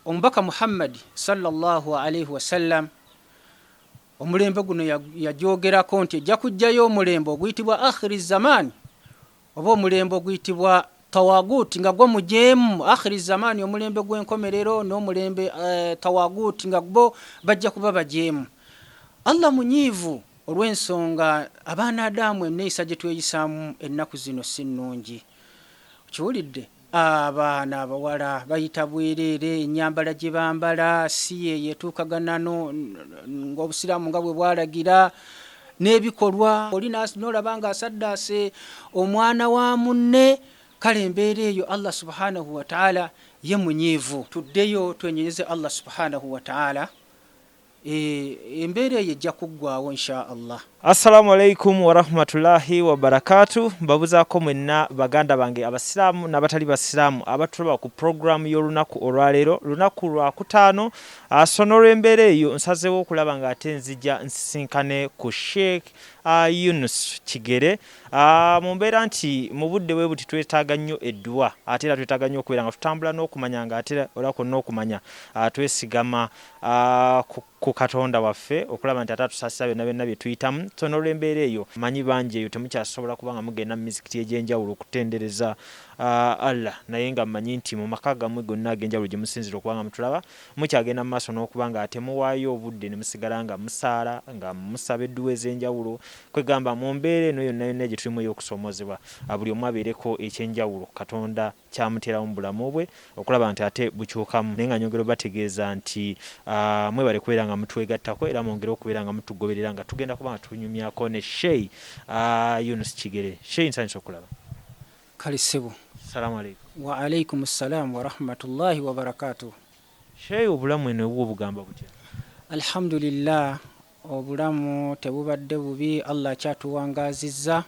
omubaka Muhammad sallallahu alaihi wasallam omulembe guno yajogerako nti ejja kujjayo omulembe oguyitibwa akhiri zamani oba omulembe oguyitibwa tawaguti nga gwo mujeemu. Akhiri zamani omulembe gw'enkomerero n'omulembe tawaguti nga gwo bajja kuba bajeemu. Allah munyivu olw'ensonga abaana Adamu enneeyisa gye tweyisaamu ennaku zino si nnungi. Kiwulidde abaana abawala bayita bwereere, ennyambala gye bambala si ye yetuukagana ng'obusiraamu nga bwe bwalagira n'ebikolwa. Oli n'olaba nga asaddaase omwana wa munne, kale embeera eyo Allah subhanahu wa ta'ala ye munyiivu. Tuddeyo twenyereze Allah subhanahu wa ta'ala, embeera eyo ejja kuggwaawo insha Allah. Assalamu alaikum wa rahmatullahi wa barakatuh. Mbabuzaako mwenna baganda bange abasiraamu n'abatali basiraamu abatulaba ku programu y'olunaku olwaleero, lunaku lwa kutaano. Sonora embeera eyo nsazeewo okulaba ng'ate nzija nsisinkane ku Sheikh Yunusu Kigere. Mu mbeera nti mu budde bwe buti twetaaga nnyo edduwa, ate era twetaaga nnyo okubeera nga tutambula n'okumanya ng'ate era konna okumanya twesigama ku Katonda waffe okulaba nti ate atusaasira byonna byonna bye tuyitamu. Sonora olw'embeera eyo manyi bangi eyo temukyasobola kuba nga mugenda mu mizikiti egy'enjawulo okutendereza Allah, naye nga mmanyi nti mu maka gammwe gonna ag'enjawulo gye musinzira okuba nga mutulaba mukyagenda mu maaso n'okuba nga ate muwaayo obudde ne musigala nga musaala nga musaba edduwa ez'enjawulo, kwegamba mu mbeera eno yonna yonna gye tulimu ey'okusoomozebwa buli omu abeereko ekyenjawulo Katonda kyamuteramu mu bulamu bwe okulaba nti ate bukyukamu. Naye nga nyongera obategeeza nti mwebale kubeera nga mutwegattako era mwongere okubeera nga mutugoberera nga tugenda kuba nga tunyumyako ne Sheikh Yunusu Kigere. Sheikh, nsanyusa okulaba. Kale ssebo. Assalamu alaikum. Wa alaikum assalam wa rahmatullahi wa barakatuh. Sheikh, obulamu eno obwo bugamba butya? Alhamdulillah, obulamu tebubadde bubi, Allah akyatuwangazizza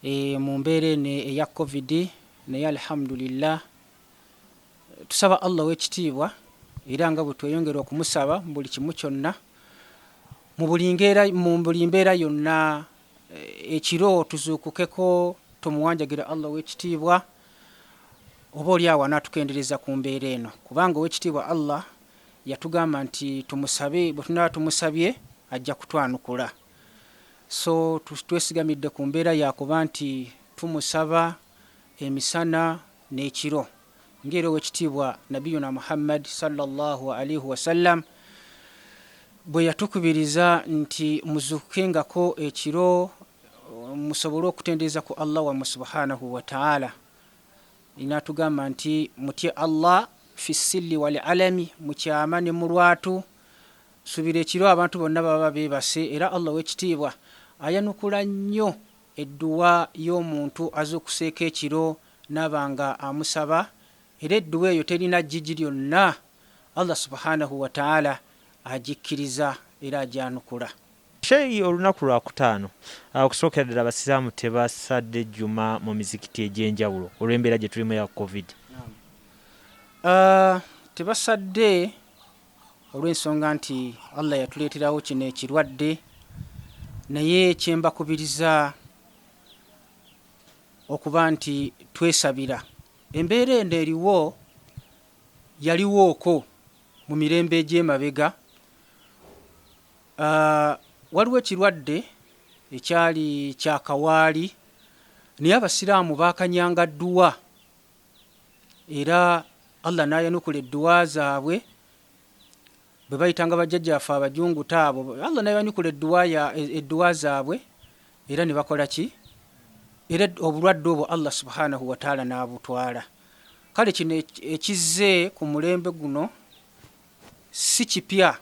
mu mbeera eno eya covid, naye alhamdulillah tusaba Allah w'ekitiibwa era nga bwe tweyongera okumusaba mu buli kimu kyonna mu buli mbeera yonna. Ekiro tuzuukukeko tumuwanjagira Allah w'ekitiibwa, oba oli awo anaatukendereza ku mbeera eno, kubanga ow'ekitiibwa Allah yatugamba nti tumusabe, bwe tunaba tumusabye ajja kutwanukula. So twesigamidde ku mbeera yakuba nti tumusaba emisana n'ekiro, ng'era ow'ekitiibwa Nabiyuna Muhammad sallallahu alaihi wasallam bwe yatukubiriza nti muzukengako ekiro musobole okutendereza ku Allah wa subhanahu wa ta'ala. Inatugamba nti mutye Allah fi sirri wal alami, mukyama ne mu lwatu. Subira ekiro abantu bonna baba beebase, era Allah w'ekitiibwa ayanukula nnyo edduwa y'omuntu az'okuseeka ekiro n'abanga amusaba, era edduwa eyo terina jjigi lyonna, Allah subhanahu wa ta'ala ajikkiriza era ajanukula. Sheikh, olunaku lwa kutaano okusookera ddala abasiraamu tebasadde jjuma mu mizikiti egy'enjawulo olw'embeera gye tulimu ya covid. Tebasadde olw'ensonga nti Allah yatuleeterawo kino ekirwadde, naye kyembakubiriza okuba nti twesabira. Embeera eno eriwo yaliwooko mu mirembe egy'emabega. Waliwo ekirwadde ekyali kyakawaali, naye abasiraamu baakanyanga Duwa era Allah n'ayanukula edduwa zaabwe, bwe bayitanga bajjajjaffe abajunguta abo, Allah n'ayanukula edduwa zaabwe era ne bakola ki? Era obulwadde obwo Allah subhanahu wa ta'ala n'abutwala. Kale kino ekizze ku mulembe guno si kipya,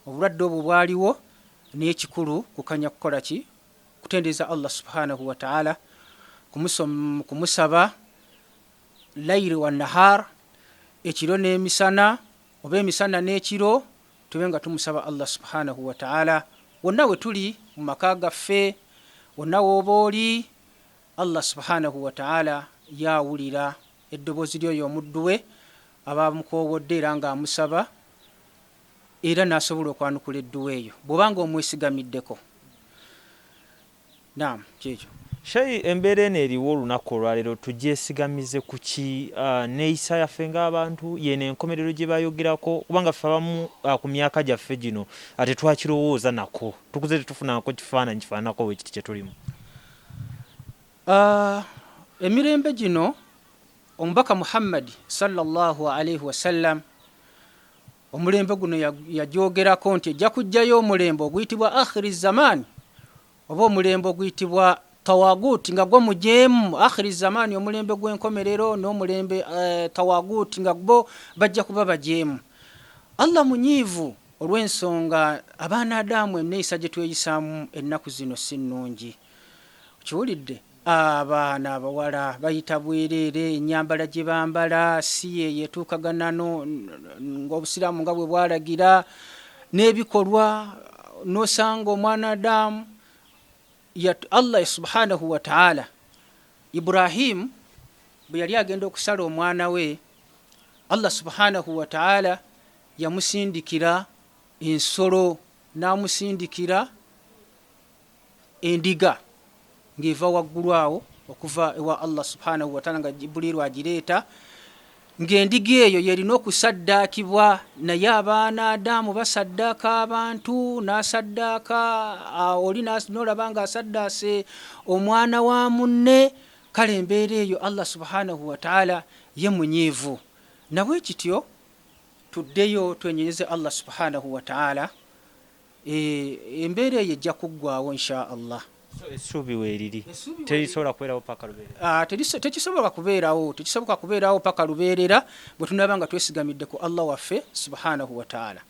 obulwadde obwo bwaliwo, naye ekikulu kukanya kukola ki? Kutendereza Allah subhanahu wa ta'ala, kumusaba layiri wa nahar, ekiro n'emisana oba emisana n'ekiro, tube nga tumusaba Allah subhanahu wa ta'ala wonna we tuli mu maka gaffe, wonna w'oba oli. Allah subhanahu wa ta'ala yawulira eddoboozi ly'oyo omuddu we abamukoowodde era ng'amusaba, era n'asobola okwanukula edduwa eyo bw'obanga omwesigamiddeko. Naam, kyekyo. Sheikh, embeera eno eriwo olunaku olwaleero tugyesigamize ku ki neeyisa yaffe ng'abantu yeno enkomerero gye bayogerako kubanga ffe abamu ku myaka gyaffe gino ate twakirowooza nako tukuze tetufunako kifaananyi kifaananako bwe kiti kye tulimu. Emirembe gino omubaka Muhammad sallallahu alaihi wasallam omulembe guno yagyogerako nti ejja kujjayo omulembe oguyitibwa akhiri zamani oba omulembe oguyitibwa tawaguti nga gwo mujeemu. Akhiri zamani omulembe gw'enkomerero n'omulembe tawaguti nga bo bajja kuba bajeemu. Allah munyivu olw'ensonga abaana Adamu enneeyisa gye tweyisaamu ennaku zino si nnungi. Kiwulidde abaana abawala bayita bwereere, ennyambala gye bambala si ye yetuukagana ng'obusiraamu nga bwe bwalagira n'ebikolwa n'osanga omwana Adamu Allah subhanahu wa ta'ala Ibrahim bwe yali agenda okusala omwana we, Allah subhanahu wa ta'ala yamusindikira ensolo n'amusindikira endiga ng'eva waggulu awo okuva ewa Allah subhanahu wa ta'ala nga Jibuliru agireeta ng'endiga eyo yerina okusaddaakibwa, naye abaana Adamu basaddaaka abantu, n'asaddaaka oli n'olaba ng'asaddaase omwana wa munne. Kale embeera eyo Allah subhanahu wa ta'ala ye munyiivu. Nabwe kityo tuddeyo twenyereze Allah subhanahu wa ta'ala, embeera eyo ejja kuggwaawo insha Allah. Essuubi weeriri terisobola kubeerawo paka lubeerera. Tekisobola kubeerawo paka lubeerera bwe tunaba nga twesigamidde ku Allah waffe subhanahu wa ta'ala.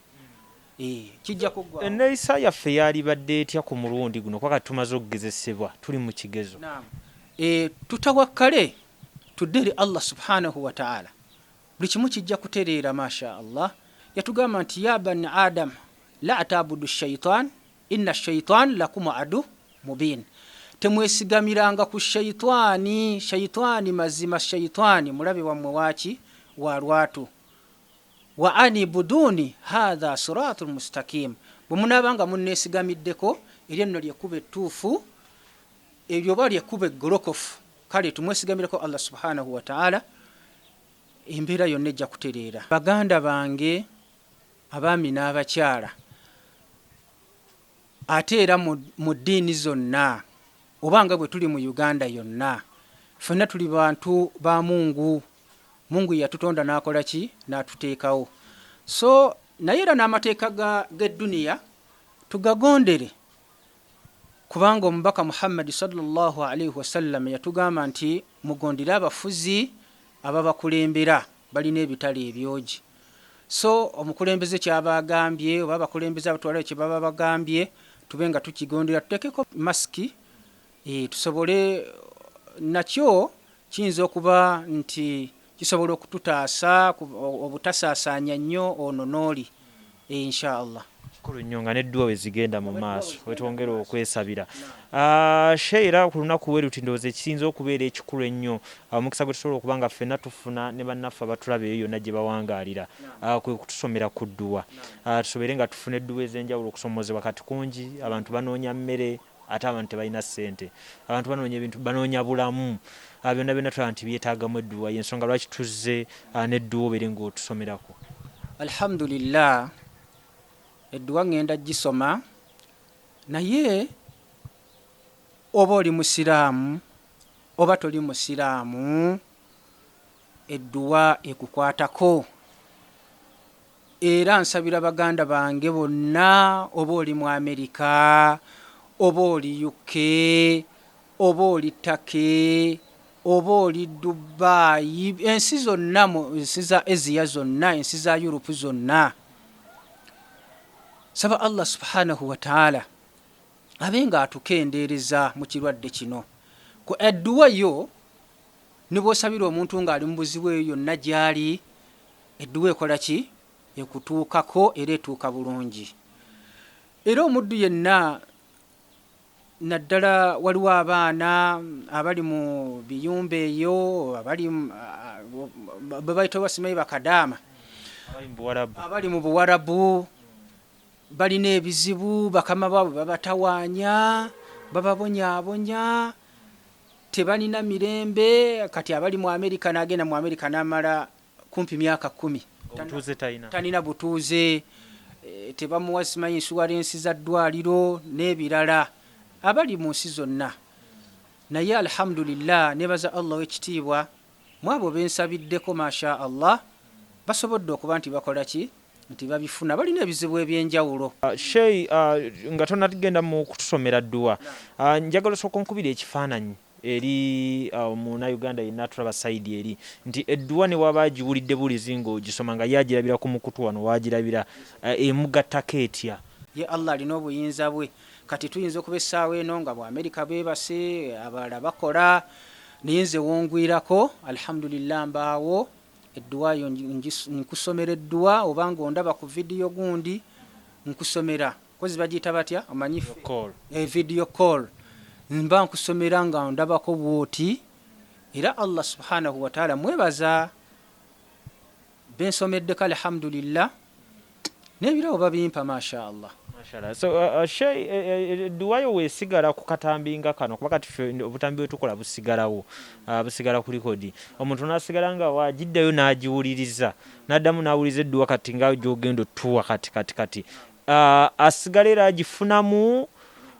Kijja kuggwaawo. Enneeyisa yaffe yalibadde etya ku mulundi guno kwaka tumaze okugezesebwa tuli mu kigezo? Tutawakkale tudde eri Allah subhanahu wa ta'ala, buli kimu kijja kutereera masha Allah. Yatugamba nti ya bani Adam la atabudu shaitan inna shaitan lakum adu mubin. Temwesigamiranga ku shaitani, shaitani mazima, shaitani mulabe wammwe waki wa lwatu. Wa ani buduni hadha siratul mustaqim. Bwe munabanga munneesigamiddeko eryenno lyekkuba ettuufu, eryo ba lyekkuba eggolokofu, kale tumwesigamireko Allah subhanahu wa ta'ala, embeera yonna ejja kutereera. Baganda bange abaami n'abakyala ate era mu ddiini zonna obanga bwe tuli mu Uganda yonna, ffenna tuli bantu ba Mungu. Mungu yatutonda n'akola ki? N'atuteekawo. So naye era n'amateeka g'edduniya tugagondere, kubanga omubaka Muhammad sallallahu alaihi wasallam yatugamba nti mugondere abafuzi ababakulembera balina ebitala ebyogi. So omukulembeze kyabagambye oba abakulembeze abatwala kye baba bagambye tube nga tukigondera, tutekeko masiki tusobole, nakyo kiyinza okuba nti kisobola okututaasa obutasaasaanya nnyo ono n'oli insha Allah. Kikulu nnyo nga n'edduwa we zigenda mu maaso wetwongera okwesabira. Sheikh, era ku lunaku we luti ndowooza ekisinza okubeera ekikulu ennyo omukisa gwe tusobola okuba nga ffenna tufuna ne bannaffe abatulaba eyo yonna gye bawangaalira kwe kutusomera ku Duwa. Tusobere nga tufuna edduwa ez'enjawulo okusomozebwa kati kungi, abantu banoonya mmere ate abantu tebalina ssente, abantu banoonya ebintu, banoonya bulamu, byonna byonna tulaba nti byetaagamu edduwa. Y'ensonga lwaki tuzze n'edduwa obeere ng'otusomerako. Alhamdulillah, edduwa ngenda gisoma, naye oba oli musiraamu oba toli musiraamu, edduwa ekukwatako. Era nsabira baganda bange bonna, oba oli mu Amerika, oba oli UK, oba oli Turkey, oba oli Dubai, ensi zonna, ensi za Asia zonna, ensi za Europe zonna, saba Allah subhanahu wa ta'ala abenga atukendeereza mu kirwadde kino. Ku edduwa yo nibw'osabira omuntu ng'ali mu buzibu eyo yonna gy'ali, edduwa ekola ki? Ekutuukako era etuuka bulungi. Era omuddu yenna, naddala waliwo abaana abali mu biyumba eyo, abali bebayita basimayi bakadaama, abali mu Buwarabu, balina ebizibu, bakama baabwe babatawaanya, bababonyaabonya, tebalina mirembe. Kati abali mu Amerika n'agenda mu Amerika n'amala kumpi myaka 10 tanina butuuze, tebamuwa simanyi insuwarensi za ddwaliro n'ebirala, abali mu nsi zonna. Naye alhamdulillah nebaza Allah w'ekitiibwa mu abo bensabiddeko masha Allah basobodde okuba nti bakola ki, nti babifuna, balina ebizibu ebyenjawulo. Sheikh, nga tonagenda mu kutusomera Duwa, njagala osooka onkubira ekifaananyi eri Munnayuganda yenna tulaba sayidi eri nti Duwa ne waba agiwulidde bulizi ng'ogisoma nga yagirabira ku mukutu wano wagirabira emugattako etya? Ye Allah alina obuyinza bwe. Kati tuyinza okuba essaawa eno nga Amerika beebase, abalala bakola, naye nze wongwirako alhamdulillah mbaawo Duwa yo nkusomera Duwa, obanga ondaba ku vidiyo gundi nkusomera, kozi bagiyita batya omanyi video call, mba nkusomera nga ndabako bwoti, era Allah subhanahu wa ta'ala mwebaza bensomeddeko alhamdulillah n'ebirawo babimpa masha Allah. So Duwa yo weesigala ku katambi nga kano, kuba kati obutambi bwe tukola busigalawo, busigala ku likodi. Omuntu n'asigala nga wagiddayo n'agiwuliriza n'addamu n'awuliriza Duwa kati nga gy'ogenda otuwa kati asigala era agifunamu,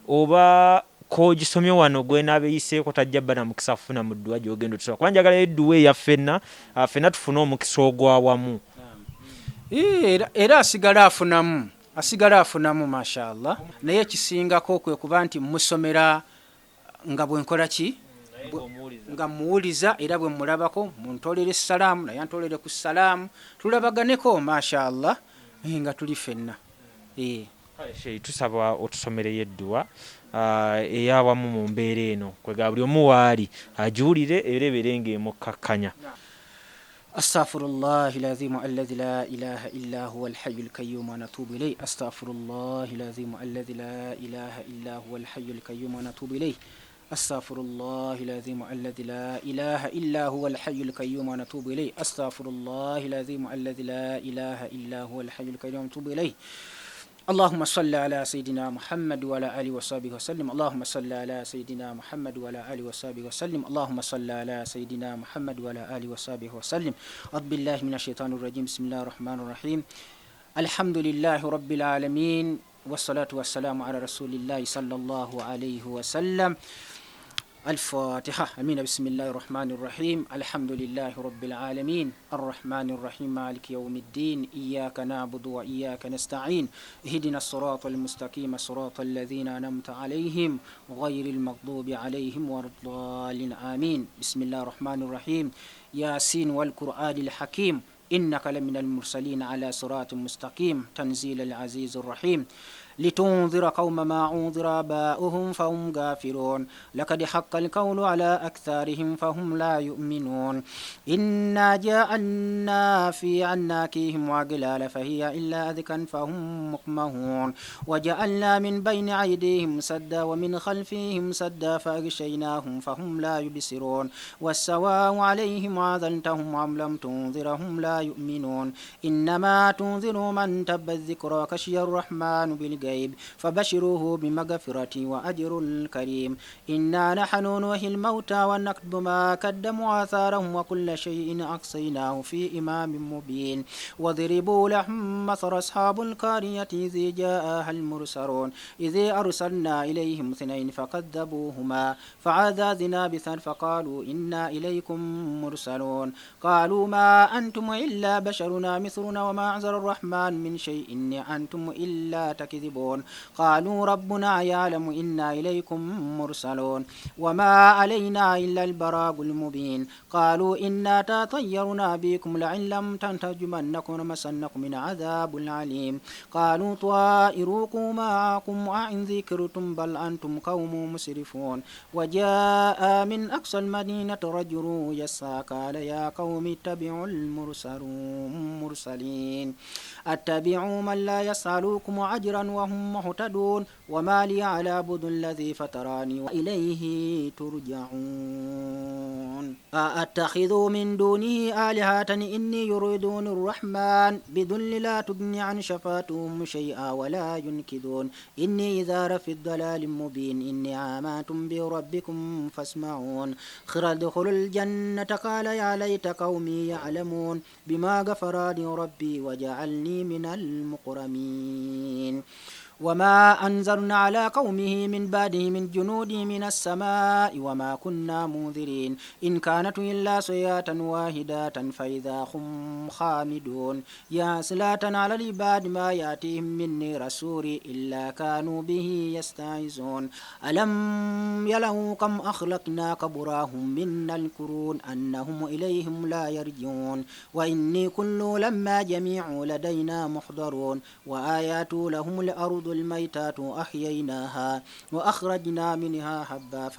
oba kogisomye wano gwe n'abeeyiseeko tajja bba na mukisa afuna mu Duwa gy'ogenda otuwa? Kuba njagala Duwa eyaffenna ffenna tufune omukisa ogwawamu. Era asigala afunamu masha Allah, naye ekisingako kwe kuba nti musomera nga bwe nkola ki, nga muwuliza, era bwe mulabako muntolere salaamu naye antolere ku salaamu, tulabaganeko masha Allah nga tuli ffenna. Sheikh, tusaba otusomereyo Duwa eyawamu mu mbeera eno kwega buli omu waali agiwulire era ebeere ng'emukkakkanya. أستغفر الله العظيم الذي لا إله إلا هو الحي القيوم ونتوب إليه. أستغفر الله العظيم الذي لا إله إلا هو الحي القيوم ونتوب إليه. أستغفر الله العظيم الذي لا إله إلا هو الحي القيوم ونتوب إليه. أستغفر الله العظيم الذي لا إله إلا هو الحي القيوم ونتوب إليه. اللهم صل على سيدنا محمد وعلى آله وصحبه وسلم. اللهم صل على سيدنا محمد وعلى آله وصحبه وسلم. اللهم صل على سيدنا محمد وعلى آله وصحبه وسلم. أعوذ بالله من الشيطان الرجيم. بسم الله الرحمن الرحيم. الحمد لله رب العالمين والصلاة والسلام على رسول الله صلى الله عليه وسلم. الفاتحة. أمين. بسم الله الرحمن الرحيم. الحمد لله رب العالمين الرحمن الرحيم مالك يوم الدين إياك نعبد وإياك نستعين اهدنا الصراط المستقيم صراط الذين أنعمت عليهم غير المغضوب عليهم ولا الضالين آمين. بسم الله الرحمن الرحيم. ياسين والقرآن الحكيم إنك لمن المرسلين على صراط مستقيم تنزيل العزيز الرحيم. لتنذر قوم ما أنذر آباؤهم فهم غافلون لقد حق القول على أكثرهم فهم لا يؤمنون. إنا جعلنا في عناكهم وغلال فهي إلا أذكا فهم مقمهون وجعلنا من بين أيديهم سدا ومن خلفهم سدا فأغشيناهم فهم لا يبصرون والسواء عليهم أذنتهم أم لم تنذرهم لا يؤمنون. إنما تنذر من تب الذكر وخشي الرحمن بالغيب فبشروه بمغفرة وأجر الكريم. إنا نحن نحيي الموتى ونكتب ما قدموا آثارهم وكل شيء أحصيناه في إمام مبين. وضربوا لهم مثل أصحاب القرية إذ جاءها المرسلون إذ أرسلنا إليهم اثنين فكذبوهما فعززنا بثالث فقالوا إنا إليكم مرسلون. قالوا ما أنتم إلا بشرنا مثلنا وما أنزل الرحمن من شيء إن أنتم إلا تكذبون. قالوا ربنا يعلم إنا إليكم مرسلون وما علينا إلا البلاغ المبين. قالوا إنا تطيرنا بكم لئن لم تنتهوا منكم مسنكم من عذاب عليم. قالوا طائروكم معكم وإن ذكرتم بل أنتم قوم مسرفون. وجاء من أقصى المدينة رجل يسعى قال يا قوم اتبعوا المرسلين اتبعوا من لا يسألوكم أجرا وهم مهتدون وما لي على عبد الذي فطرني وإليه ترجعون. أأتخذ من دونه آلهة إني يريدون الرحمن بذل لا تغني عن شفاعتهم شيئا ولا ينكدون إني إذا لفي الضلال مبين إني آمنت بربكم فاسمعون خر ادخلوا الجنة قال يا ليت قومي يعلمون بما غفر لي ربي وجعلني من المكرمين وما أنزلنا على قومه من بعده من جنود من السماء وما كنا منذرين إن كانت إلا صيحة واحدة فإذا هم خامدون يا صلاة على العباد ما يأتيهم من رسول إلا كانوا به يستعيذون ألم يلوا كم أخلقنا قبراهم من القرون أنهم إليهم لا يرجعون وإني كل لما جميع لدينا محضرون وآيات لهم الأرض الميتات أحييناها وأخرجنا منها حبا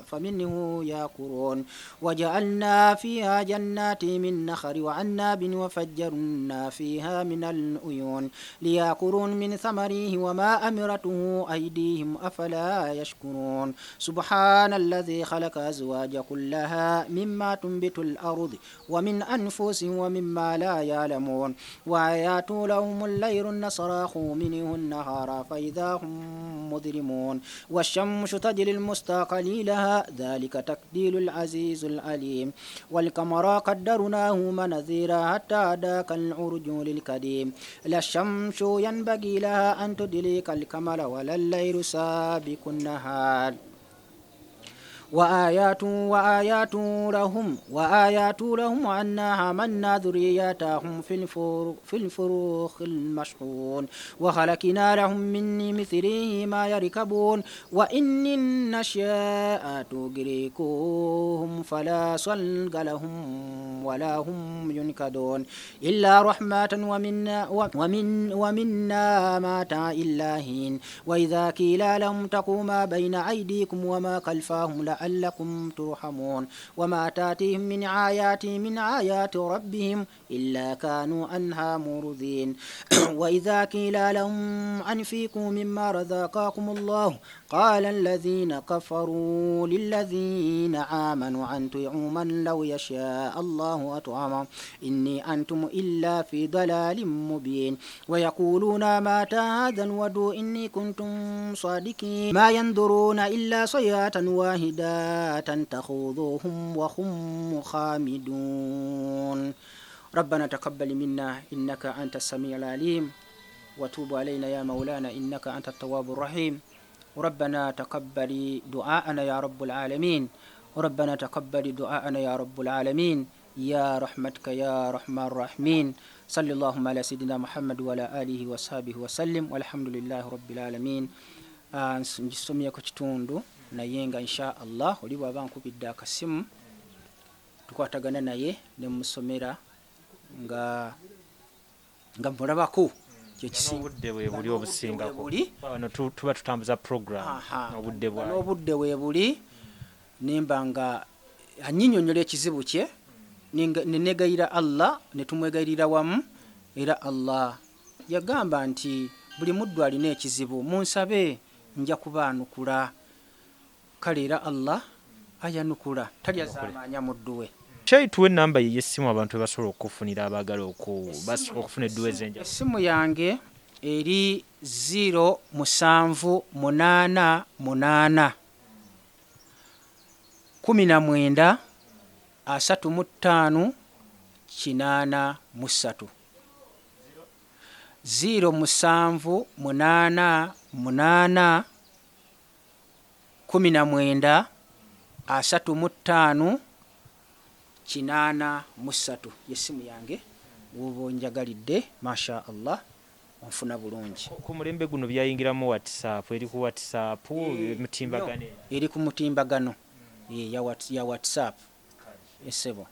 فمنه يأكلون وجعلنا فيها جنات من نخل وعناب وفجرنا فيها من العيون ليأكلون من ثمره وما أمرته أيديهم أفلا يشكرون سبحان الذي خلق أزواج كلها مما تنبت الأرض ومن أنفسهم ومما لا يعلمون وآيات لهم الليل سراخ منه النهار فإذا هم مظلمون والشمس تجري المستقر لها ذلك تقدير العزيز العليم والقمر قدرناه منازل حتى أداك العرجون القديم لا الشمس ينبغي لها أن تدرك القمر ولا الليل سابق النهار وآيات لهم أنا حملنا ذريتهم في الفروخ المشحون وخلقنا لهم من مثله ما يركبون وإن نشاء تغرقهم فلا صلق لهم ولا هم ينقذون إلا رحمة ومنا مات إلا هين وإذا قيل لهم تقوا ما بين أيديكم وما خلفهم لعلكم ترحمون وما تأتيهم من آيات ربهم إلا كانوا عنها معرضين وإذا قيل لهم أنفقوا مما رزقكم الله قال الذين كفروا للذين آمنوا أنطيعوا من لو يشاء الله أطعمه إني أنتم إلا في ضلال مبين ويقولون متى هذا الوعد إني كنتم صادقين ما ينظرون إلا صيحة واحدة تأخذهم وهم خامدون ربنا تقبل منا إنك أنت السميع العليم وتوب علينا يا مولانا إنك أنت التواب الرحيم وربنا تقبل دعاءنا يا رب العالمين وربنا تقبل دعاءنا يا رب العالمين يا رحمتك يا رحمن الراحمين صلى اللهم على سيدنا محمد وعلى آله وصحبه وسلم والحمد لله رب العالمين njisomye ku kitundu naye nga insha Allah oli bw'aba nkubidde akasimu tukwatagana naye ne musomera nga mulabako obudde bwe buli obusingako wano tuba tutambuza program obudde bwe buli nimba nga anyinyonyola ekizibu kye nenegayira Allah ne tumwegayirira wamu era Allah yagamba nti buli muddu alina ekizibu munsabe nja kubaanukula kale era Allah ayanukula talyazamanya muddu we Sheikh tuwe namba y'essimu abantu basobola okufunira abagala okufuna edduwa ezenja essimu yange eri 07888 19 35 83 07888 19 35 83 yesimu yange wobo njagalidde masha Allah onfuna bulungi ku mulembe guno byayingiramu WhatsApp eri ku WhatsApp mutimbagane eri ku mutimbagano ya WhatsApp esebo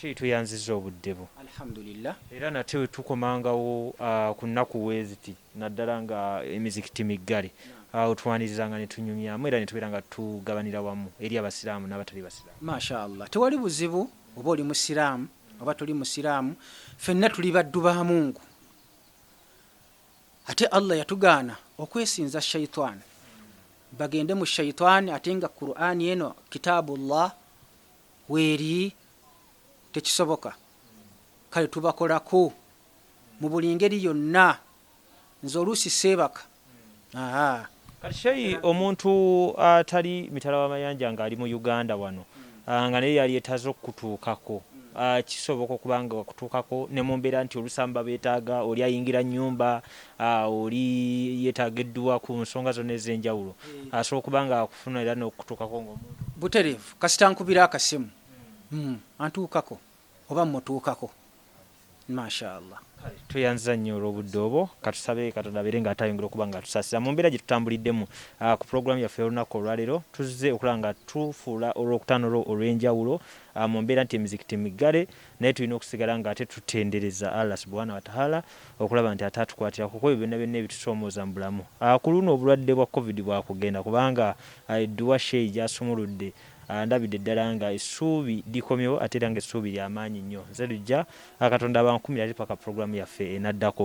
Sheikh tuyanziza obuddebo alhamdulillah era nate tukomangawo ku nnaku weziti naddala nga emizikiti miggale otwaniriza ne tunyumyamu era ne tubeera nga tugabanira wamu eri abasiraamu n'abatali basiraamu masha Allah tewali buzibu oba oli musiraamu oba tuli musiraamu ffenna tuli baddu ba Mungu ate Allah yatugaana okwesinza shaytan bagende mu shaytan ate nga Qur'ani eno kitabullah weeri tekisoboka kale tubakolako mu buli ngeri yonna nze oluusi seebaka kati Sheyi omuntu atali mitala w'amayanja ng'ali mu Uganda wano nga naye yali yetaaze okutuukako kisoboka okubanga wakutuukako ne mu mbeera nti olusamba beetaaga oli ayingira nnyumba oli yeetaaga edduwa ku nsonga zonna ez'enjawulo asobola okubanga akufuna era n'okutuukako ng'omuntu butereevu kasita nkubira akasimu antuukako oba mmutuukako mashaallah tuyanza nnyo olw'obudde obwo katusabe Katonda abeere ng'atayongera okuba nga tusasira mu mbeera gye tutambuliddemu ku pulogulaamu yaffe y'olunaku olwaleero tuzze okulaba nga tufuula olwokutaano olw'enjawulo mu mbeera nti emizikiti migale naye tulina okusigala nga ate tutendereza Allah subhanahu wa ta'ala okulaba nti ate atukwatira kuko ebyo byonna byonna ebitusoomooza mu bulamu ku luno obulwadde bwa covid bwakugenda kubanga Duwa Sheyi gy'asumuludde ndabidde ddala nga essuubi likomyewo ate era nga essuubi ly'amaanyi nnyo nze lujja Katonda abankumira ate paka pulogulaamu yaffe enaddako